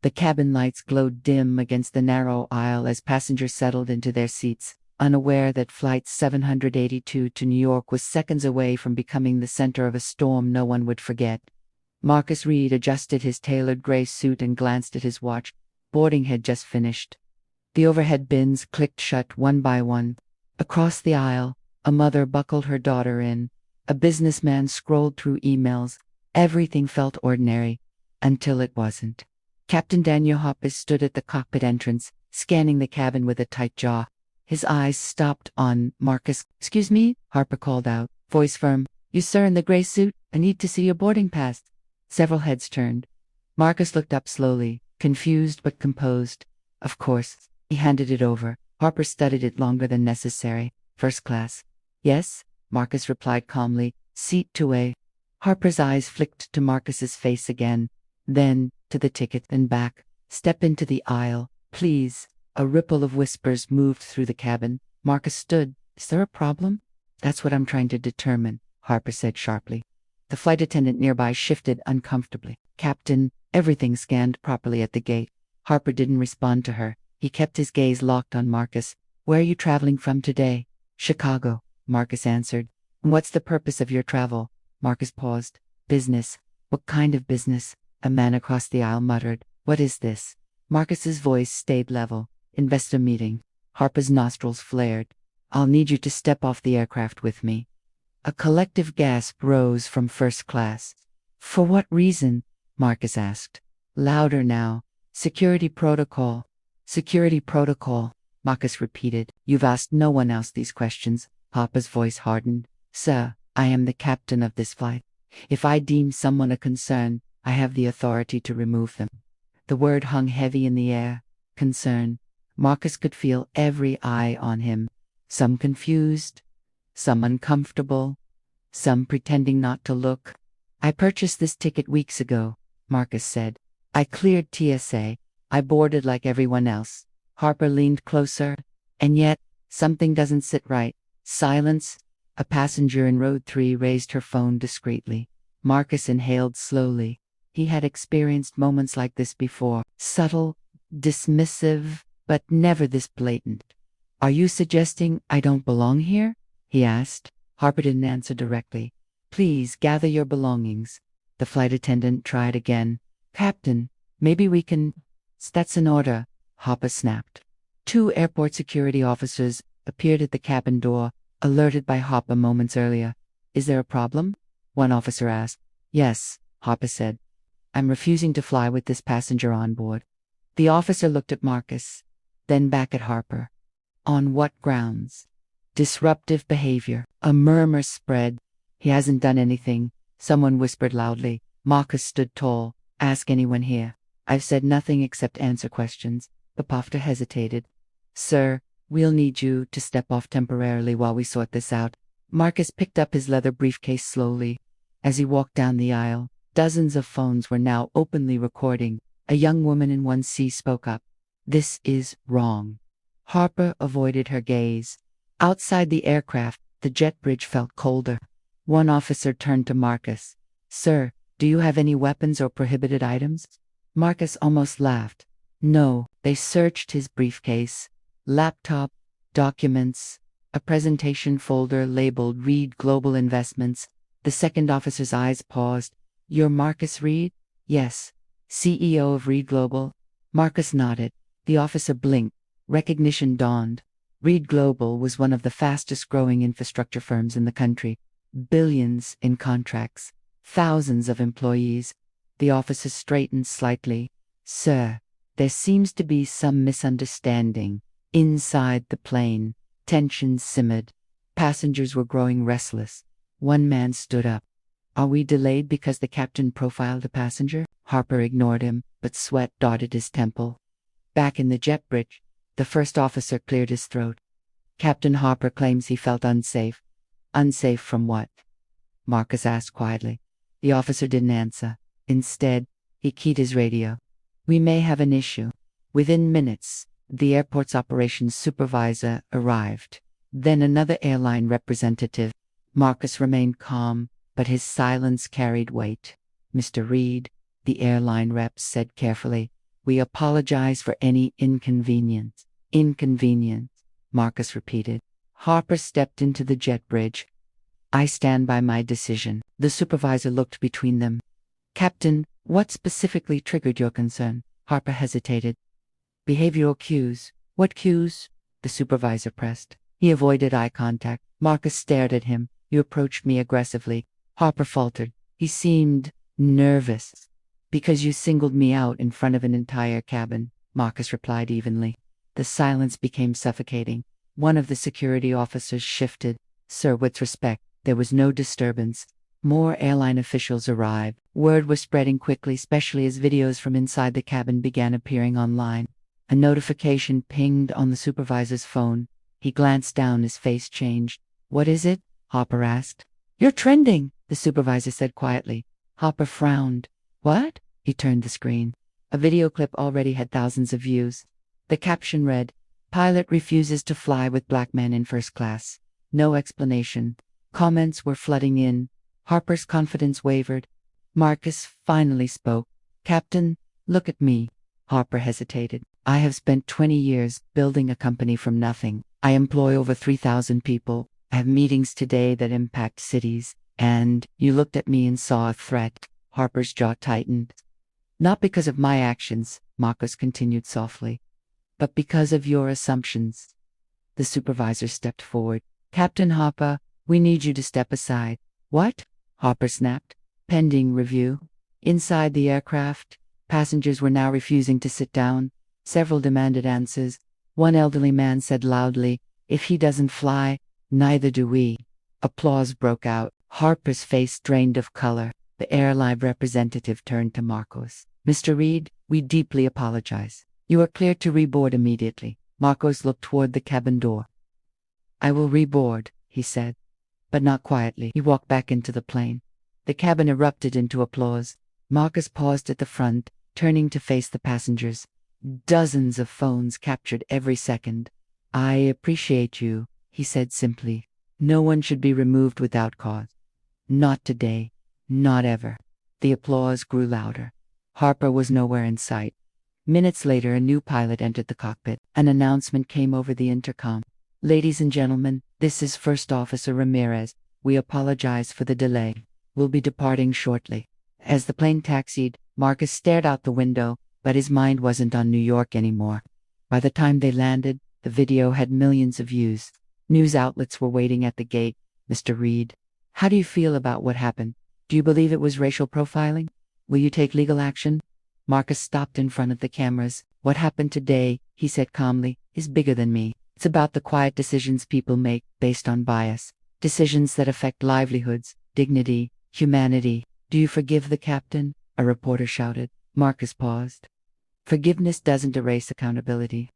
The cabin lights glowed dim against the narrow aisle as passengers settled into their seats, unaware that Flight 782 to New York was seconds away from becoming the center of a storm no one would forget. Marcus Reed adjusted his tailored gray suit and glanced at his watch. Boarding had just finished. The overhead bins clicked shut one by one. Across the aisle, a mother buckled her daughter in. A businessman scrolled through emails. Everything felt ordinary, until it wasn't. Captain Daniel Hoppus stood at the cockpit entrance, scanning the cabin with a tight jaw. His eyes stopped on Marcus. "Excuse me," Harper called out, voice firm. "You, sir, in the gray suit? I need to see your boarding pass." Several heads turned. Marcus looked up slowly, confused but composed. "Of course." He handed it over. Harper studied it longer than necessary. "First class." "Yes," Marcus replied calmly. "Seat 2A." Harper's eyes flicked to Marcus's face again, then to the ticket and back. "Step into the aisle, please." A ripple of whispers moved through the cabin. Marcus stood. "Is there a problem?" "That's what I'm trying to determine," Harper said sharply. The flight attendant nearby shifted uncomfortably. "Captain, everything scanned properly at the gate." Harper didn't respond to her. He kept his gaze locked on Marcus. "Where are you traveling from today?" "Chicago," Marcus answered. "What's the purpose of your travel?" Marcus paused. "Business." "What kind of business?" A man across the aisle muttered. "What is this?" Marcus's voice stayed level. "Investor meeting." Harper's nostrils flared. "I'll need you to step off the aircraft with me." A collective gasp rose from first class. "For what reason?" Marcus asked. Louder now. "Security protocol." "Security protocol," Marcus repeated. "You've asked no one else these questions." Harper's voice hardened. "Sir, I am the captain of this flight. If I deem someone a concern, I have the authority to remove them." The word hung heavy in the air. Concern. Marcus could feel every eye on him. Some confused, some uncomfortable, some pretending not to look. "I purchased this ticket weeks ago," Marcus said. "I cleared TSA. I boarded like everyone else." Harper leaned closer. "And yet, something doesn't sit right." Silence. A passenger in row 3 raised her phone discreetly. Marcus inhaled slowly. He had experienced moments like this before. Subtle, dismissive, but never this blatant. "Are you suggesting I don't belong here?" he asked. Harper didn't answer directly. "Please gather your belongings." The flight attendant tried again. "Captain, maybe we can—" "That's an order," Harper snapped. 2 airport security officers appeared at the cabin door, alerted by Harper moments earlier. "Is there a problem?" one officer asked. "Yes," Harper said. "I'm refusing to fly with this passenger on board." The officer looked at Marcus, then back at Harper. "On what grounds?" "Disruptive behavior." A murmur spread. "He hasn't done anything," someone whispered loudly. Marcus stood tall. "Ask anyone here." "I've said nothing except answer questions." The pofter hesitated. "Sir, we'll need you to step off temporarily while we sort this out." Marcus picked up his leather briefcase slowly. As he walked down the aisle, dozens of phones were now openly recording. A young woman in 1C spoke up. "This is wrong." Harper avoided her gaze. Outside the aircraft, the jet bridge felt colder. One officer turned to Marcus. "Sir, do you have any weapons or prohibited items?" Marcus almost laughed. No, they searched his briefcase. Laptop, documents, a presentation folder labeled Reed Global Investments. The second officer's eyes paused. "You're Marcus Reed?" "Yes." "CEO of Reed Global?" Marcus nodded. The officer blinked. Recognition dawned. Reed Global was one of the fastest growing infrastructure firms in the country. Billions in contracts. Thousands of employees. The officer straightened slightly. "Sir, there seems to be some misunderstanding." Inside the plane, tension simmered. Passengers were growing restless. One man stood up. "Are we delayed because the captain profiled a passenger?" Harper ignored him, but sweat dotted his temple. Back in the jet bridge, the first officer cleared his throat. "Captain Harper claims he felt unsafe." "Unsafe from what?" Marcus asked quietly. The officer didn't answer. Instead, he keyed his radio. "We may have an issue." Within minutes, the airport's operations supervisor arrived. Then another airline representative. Marcus remained calm, but his silence carried weight. "Mr. Reed," the airline rep said carefully, We apologize for any inconvenience. Inconvenience, Marcus repeated. Harper stepped into the jet bridge. I stand by my decision. The supervisor looked between them. Captain, what specifically triggered your concern? Harper hesitated. Behavioral cues. What cues? The supervisor pressed. He avoided eye contact. Marcus stared at him. You approached me aggressively. Harper faltered. He seemed nervous. Because you singled me out in front of an entire cabin, Marcus replied evenly. The silence became suffocating. One of the security officers shifted. Sir, with respect, there was no disturbance. More airline officials arrived. Word was spreading quickly, especially as videos from inside the cabin began appearing online. A notification pinged on the supervisor's phone. He glanced down, his face changed. What is it? Harper asked. You're trending, the supervisor said quietly. Harper frowned. What? He turned the screen. A video clip already had thousands of views. The caption read, Pilot refuses to fly with black men in first class. No explanation. Comments were flooding in. Harper's confidence wavered. Marcus finally spoke. Captain, look at me. Harper hesitated. I have spent 20 years building a company from nothing. I employ over 3,000 people. I have meetings today that impact cities. And you looked at me and saw a threat. Harper's jaw tightened. Not because of my actions, Marcus continued softly, but because of your assumptions. The supervisor stepped forward. Captain Harper, we need you to step aside. What? Harper snapped. Pending review. Inside the aircraft, passengers were now refusing to sit down. Several demanded answers. One elderly man said loudly, If he doesn't fly, neither do we. Applause broke out. Harper's face drained of color. The airline representative turned to Marcos. Mr. Reed, we deeply apologize. You are cleared to reboard immediately. Marcos looked toward the cabin door. I will reboard, he said, but not quietly. He walked back into the plane. The cabin erupted into applause. Marcus paused at the front, turning to face the passengers. Dozens of phones captured every second. I appreciate you, he said simply. No one should be removed without cause. Not today. Not ever. The applause grew louder. Harper was nowhere in sight. Minutes later, a new pilot entered the cockpit. An announcement came over the intercom. Ladies and gentlemen, this is First Officer Ramirez. We apologize for the delay. We'll be departing shortly. As the plane taxied, Marcus stared out the window, but his mind wasn't on New York anymore. By the time they landed, the video had millions of views. News outlets were waiting at the gate. Mr. Reed, how do you feel about what happened? Do you believe it was racial profiling? Will you take legal action? Marcus stopped in front of the cameras. What happened today, he said calmly, is bigger than me. It's about the quiet decisions people make based on bias. Decisions that affect livelihoods, dignity, humanity. Do you forgive the captain? A reporter shouted. Marcus paused. Forgiveness doesn't erase accountability.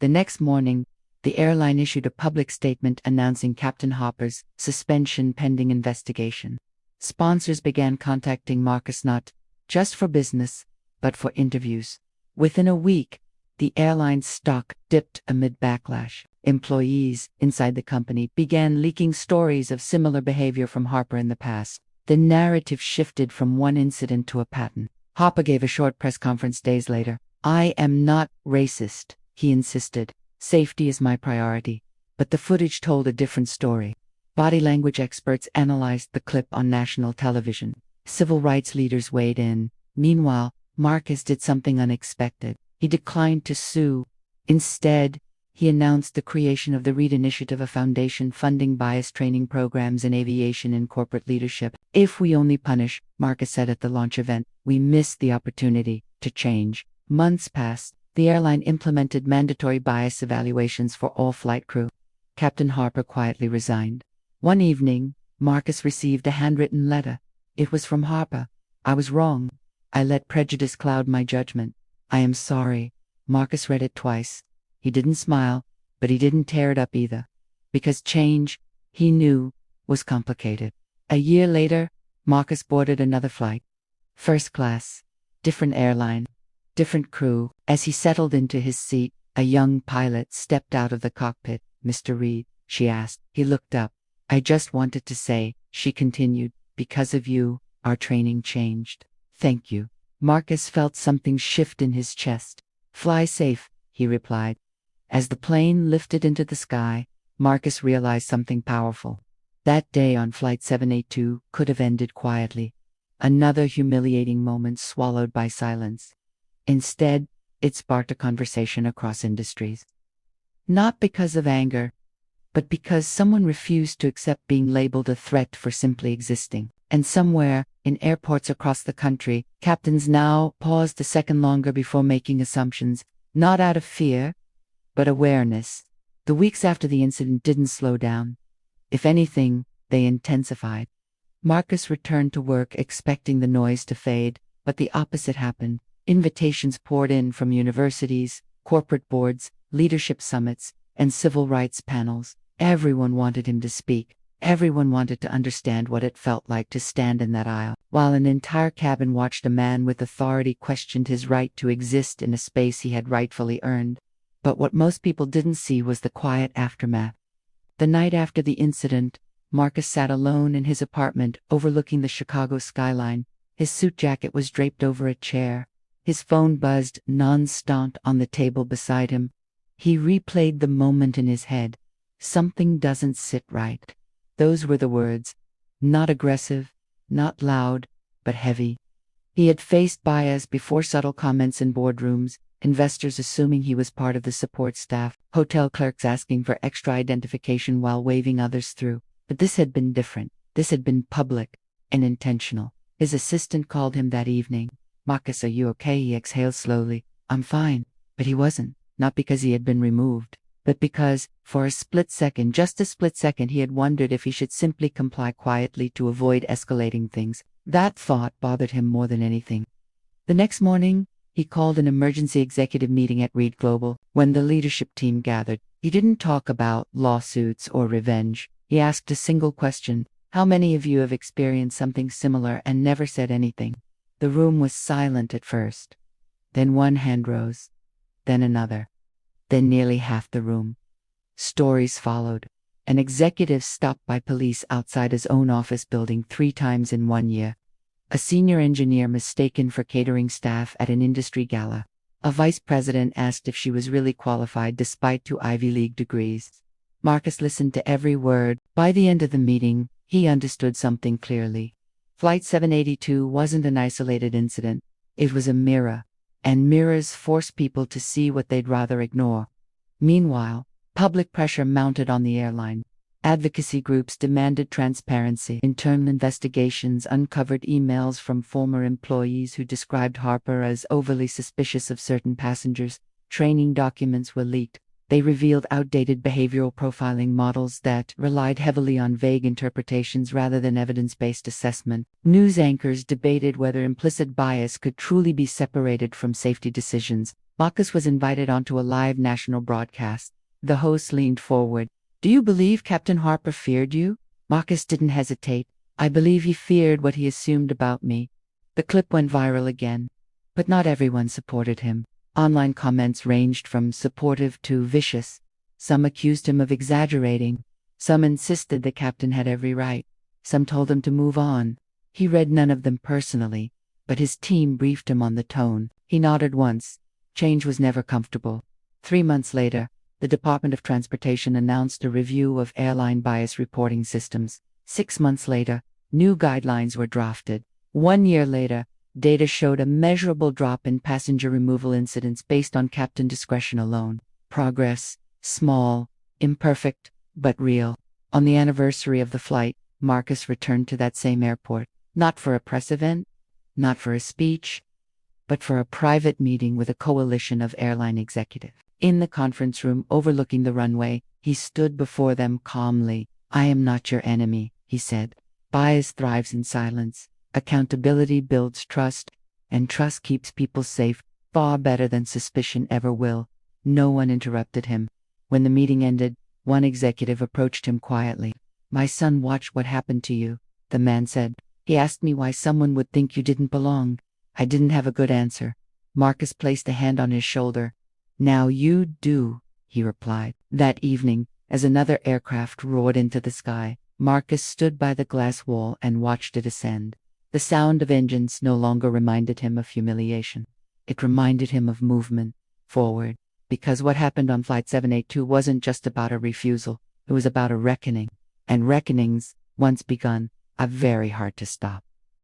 The next morning, the airline issued a public statement announcing Captain Harper's suspension pending investigation. Sponsors began contacting Marcus not just for business, but for interviews. Within a week, the airline's stock dipped amid backlash. Employees inside the company began leaking stories of similar behavior from Harper in the past. The narrative shifted from one incident to a pattern. Harper gave a short press conference days later. I am not racist, he insisted. Safety is my priority. But the footage told a different story. Body language experts analyzed the clip on national television. Civil rights leaders weighed in. Meanwhile, Marcus did something unexpected. He declined to sue. Instead, he announced the creation of the Reed Initiative, a foundation funding bias training programs in aviation and corporate leadership. If we only punish, Marcus said at the launch event, we miss the opportunity to change. Months passed. The airline implemented mandatory bias evaluations for all flight crew. Captain Harper quietly resigned. One evening, Marcus received a handwritten letter. It was from Harper. I was wrong. I let prejudice cloud my judgment. I am sorry. Marcus read it twice. He didn't smile, but he didn't tear it up either. Because change, he knew, was complicated. A year later, Marcus boarded another flight. First class. Different airline. Different crew. As he settled into his seat, a young pilot stepped out of the cockpit. Mr. Reed, she asked. He looked up. I just wanted to say, she continued, because of you, our training changed. Thank you. Marcus felt something shift in his chest. "Fly safe," he replied. As the plane lifted into the sky, Marcus realized something powerful. That day on Flight 782 could have ended quietly. Another humiliating moment swallowed by silence. Instead, it sparked a conversation across industries. Not because of anger, but because someone refused to accept being labeled a threat for simply existing. And somewhere, in airports across the country, captains now paused a second longer before making assumptions, not out of fear, but awareness. The weeks after the incident didn't slow down. If anything, they intensified. Marcus returned to work expecting the noise to fade, but the opposite happened. Invitations poured in from universities, corporate boards, leadership summits, and civil rights panels. Everyone wanted him to speak. Everyone wanted to understand what it felt like to stand in that aisle, while an entire cabin watched a man with authority questioned his right to exist in a space he had rightfully earned. But what most people didn't see was the quiet aftermath. The night after the incident, Marcus sat alone in his apartment overlooking the Chicago skyline. His suit jacket was draped over a chair. His phone buzzed non-stop on the table beside him. He replayed the moment in his head. "Something doesn't sit right." Those were the words. Not aggressive, not loud, but heavy. He had faced bias before, subtle comments in boardrooms, investors assuming he was part of the support staff, hotel clerks asking for extra identification while waving others through. But this had been different. This had been public and intentional. His assistant called him that evening. "Marcus, are you okay?" He exhaled slowly. "I'm fine." But he wasn't. Not because he had been removed, but because, for a split second, just a split second, he had wondered if he should simply comply quietly to avoid escalating things. That thought bothered him more than anything. The next morning, he called an emergency executive meeting at Reed Global. When the leadership team gathered, he didn't talk about lawsuits or revenge. He asked a single question: "How many of you have experienced something similar and never said anything?" The room was silent at first. Then one hand rose. Then another. Then nearly half the room. Stories followed. An executive stopped by police outside his own office building 3 times in 1 year. A senior engineer mistaken for catering staff at an industry gala. A vice president asked if she was really qualified despite 2 Ivy League degrees. Marcus listened to every word. By the end of the meeting, he understood something clearly. Flight 782 wasn't an isolated incident. It was a mirror. And mirrors force people to see what they'd rather ignore. Meanwhile, public pressure mounted on the airline. Advocacy groups demanded transparency. Internal investigations uncovered emails from former employees who described Harper as overly suspicious of certain passengers. Training documents were leaked. They revealed outdated behavioral profiling models that relied heavily on vague interpretations rather than evidence-based assessment. News anchors debated whether implicit bias could truly be separated from safety decisions. Marcus was invited onto a live national broadcast. The host leaned forward. "Do you believe Captain Harper feared you?" Marcus didn't hesitate. "I believe he feared what he assumed about me." The clip went viral again. But not everyone supported him. Online comments ranged from supportive to vicious. Some accused him of exaggerating. Some insisted the captain had every right. Some told him to move on. He read none of them personally, but his team briefed him on the tone. He nodded once. Change was never comfortable. 3 months later, the Department of Transportation announced a review of airline bias reporting systems. 6 months later, new guidelines were drafted. 1 year later, data showed a measurable drop in passenger removal incidents based on captain discretion alone. Progress, small, imperfect, but real. On the anniversary of the flight, Marcus returned to that same airport, not for a press event, not for a speech, but for a private meeting with a coalition of airline executives. In the conference room overlooking the runway, he stood before them calmly. "I am not your enemy," he said. "Bias thrives in silence. Accountability builds trust, and trust keeps people safe far better than suspicion ever will." No one interrupted him. When the meeting ended, one executive approached him quietly. "My son watched what happened to you," the man said. "He asked me why someone would think you didn't belong. I didn't have a good answer." Marcus placed a hand on his shoulder. "Now you do," he replied. That evening, as another aircraft roared into the sky, Marcus stood by the glass wall and watched it ascend. The sound of engines no longer reminded him of humiliation. It reminded him of movement forward, because what happened on Flight 782 wasn't just about a refusal, it was about a reckoning. And reckonings, once begun, are very hard to stop.